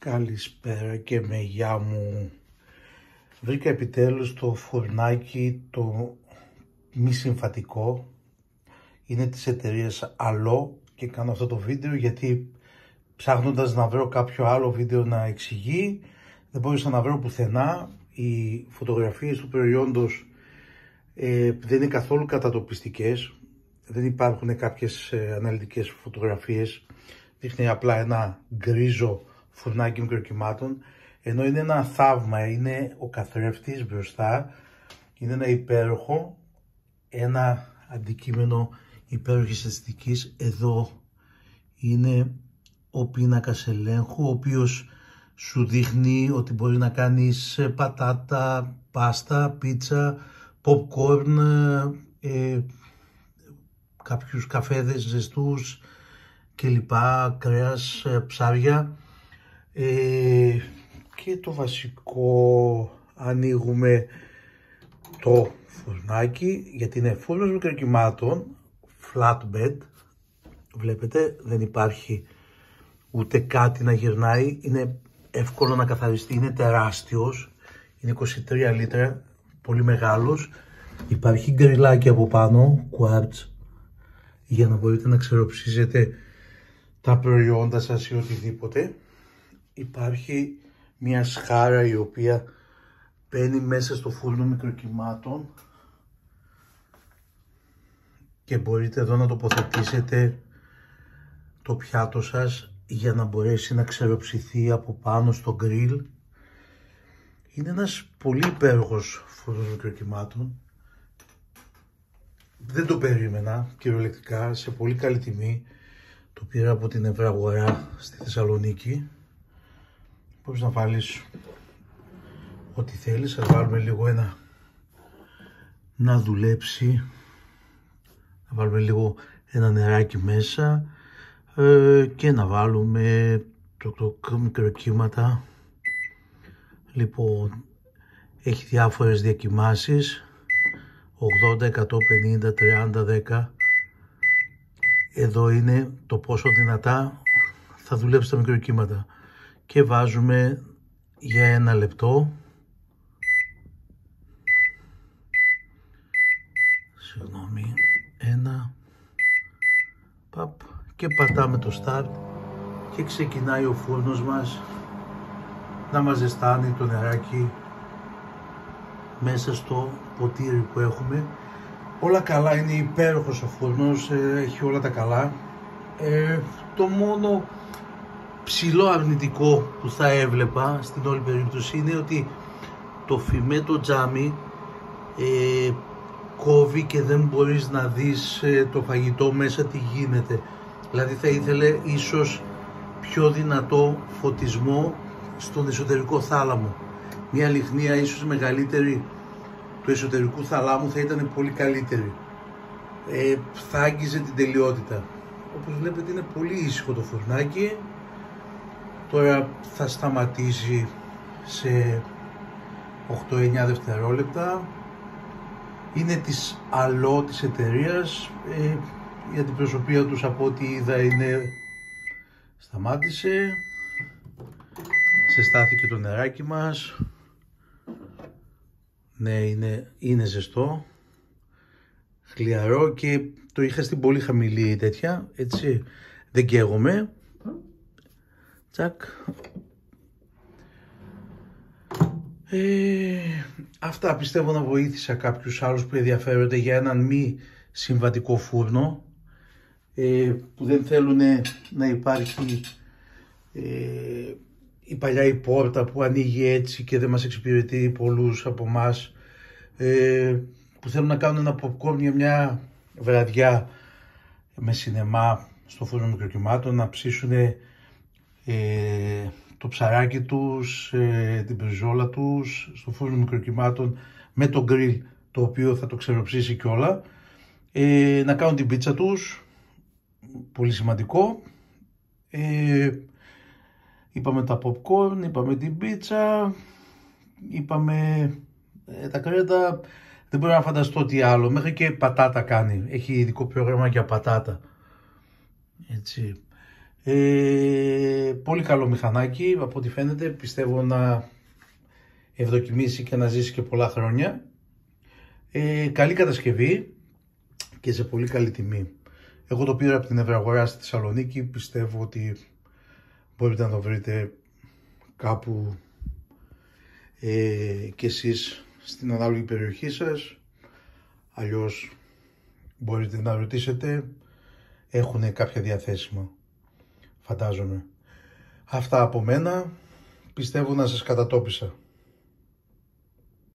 Καλησπέρα και με γεια μου. Βρήκα επιτέλους το φουρνάκι το μη συμβατικό. Είναι της εταιρείας Allo και κάνω αυτό το βίντεο γιατί ψάχνοντας να βρω κάποιο άλλο βίντεο να εξηγεί δεν μπορούσα να βρω πουθενά. Οι φωτογραφίες του προϊόντος δεν είναι καθόλου κατατοπιστικές. Δεν υπάρχουν κάποιες αναλυτικές φωτογραφίες. Δείχνει απλά ένα γκρίζο φουρνάκι μικροκυμάτων, ενώ είναι ένα θαύμα, είναι ο καθρέφτης μπροστά, είναι ένα υπέροχο, ένα αντικείμενο υπέροχης αισθητικής. Εδώ είναι ο πίνακας ελέγχου, ο οποίος σου δείχνει ότι μπορεί να κάνεις πατάτα, πάστα, πίτσα, popcorn, κάποιους καφέδες ζεστούς και λοιπά, κρέας, ψάρια. Και το βασικό, ανοίγουμε το φουρνάκι γιατί είναι φούρνος μικροκυμάτων, flatbed, βλέπετε δεν υπάρχει ούτε κάτι να γυρνάει, είναι εύκολο να καθαριστεί, είναι τεράστιος, είναι 23 λίτρα, πολύ μεγάλος, υπάρχει γκριλάκι από πάνω, quartz, για να μπορείτε να ξεροψίζετε τα προϊόντα σας ή οτιδήποτε. Υπάρχει μια σχάρα η οποία μπαίνει μέσα στο φούρνο μικροκυμάτων και μπορείτε εδώ να τοποθετήσετε το πιάτο σας για να μπορέσει να ξεροψηθεί από πάνω στο γκριλ. Είναι ένας πολύ υπέροχος φούρνος μικροκυμάτων. Δεν το περίμενα κυριολεκτικά, σε πολύ καλή τιμή. Το πήρα από την Ευραγορά στη Θεσσαλονίκη. Μπορείς να βάλεις ό,τι θέλεις. Θα βάλουμε λίγο να δουλέψει. Θα βάλουμε λίγο ένα νεράκι μέσα και να βάλουμε το μικροκύματα. Λοιπόν, έχει διάφορες διακυμάνσεις. 80, 150, 30, 10. Εδώ είναι το πόσο δυνατά θα δουλέψει τα μικροκύματα. Και βάζουμε για 1 λεπτό. Συγγνώμη, 1. Παπ. Και πατάμε το start και ξεκινάει ο φούρνος μας να μας ζεστάνει το νεράκι μέσα στο ποτήρι που έχουμε. Όλα καλά, είναι υπέροχος ο φούρνος, έχει όλα τα καλά. Το μόνο ψηλό αρνητικό που θα έβλεπα στην όλη περίπτωση είναι ότι το φημέ το τζάμι κόβει και δεν μπορείς να δεις το φαγητό μέσα τι γίνεται. Δηλαδή θα ήθελε ίσως πιο δυνατό φωτισμό στον εσωτερικό θάλαμο. Μια λιχνία ίσως μεγαλύτερη του εσωτερικού θαλάμου θα ήταν πολύ καλύτερη. Θα άγγιζε την τελειότητα. Όπως βλέπετε είναι πολύ ήσυχο το φουρνάκι. Τώρα θα σταματήσει σε 8-9 δευτερόλεπτα. Είναι της Allo της εταιρείας. Η αντιπροσωπεία τους από ό,τι είδα είναι... Σταμάτησε. Ξεστάθηκε το νεράκι μας. Ναι, είναι ζεστό. Χλιαρό και το είχα στην πολύ χαμηλή τέτοια. Έτσι δεν καίγομαι. Τσακ. Αυτά πιστεύω να βοήθησα κάποιους άλλους που ενδιαφέρονται για έναν μη συμβατικό φούρνο, που δεν θέλουν να υπάρχει η παλιά η πόρτα που ανοίγει έτσι και δεν μας εξυπηρετεί πολλούς από εμάς, που θέλουν να κάνουν ένα popcorn για μια βραδιά με σινεμά στο φούρνο μικροκυμάτων, να ψήσουν το ψαράκι τους, την μπριζόλα τους στο φούρνο μικροκυμάτων με το γκριλ το οποίο θα το ξεροψήσει κιόλα, να κάνουν την πίτσα τους, πολύ σημαντικό. Είπαμε τα popcorn, είπαμε την πίτσα, είπαμε τα κρέατα, δεν μπορώ να φανταστώ τι άλλο, μέχρι και πατάτα κάνει, έχει ειδικό πρόγραμμα για πατάτα, έτσι. Πολύ καλό μηχανάκι, από ό,τι φαίνεται. Πιστεύω να ευδοκιμήσει και να ζήσει και πολλά χρόνια. Καλή κατασκευή και σε πολύ καλή τιμή. Εγώ το πήρα από την Ευρωαγορά στη Θεσσαλονίκη. Πιστεύω ότι μπορείτε να το βρείτε κάπου και εσείς στην ανάλογη περιοχή σας. Αλλιώς μπορείτε να ρωτήσετε. Έχουν κάποια διαθέσιμα, φαντάζομαι. Αυτά από μένα. Πιστεύω να σας κατατόπισα.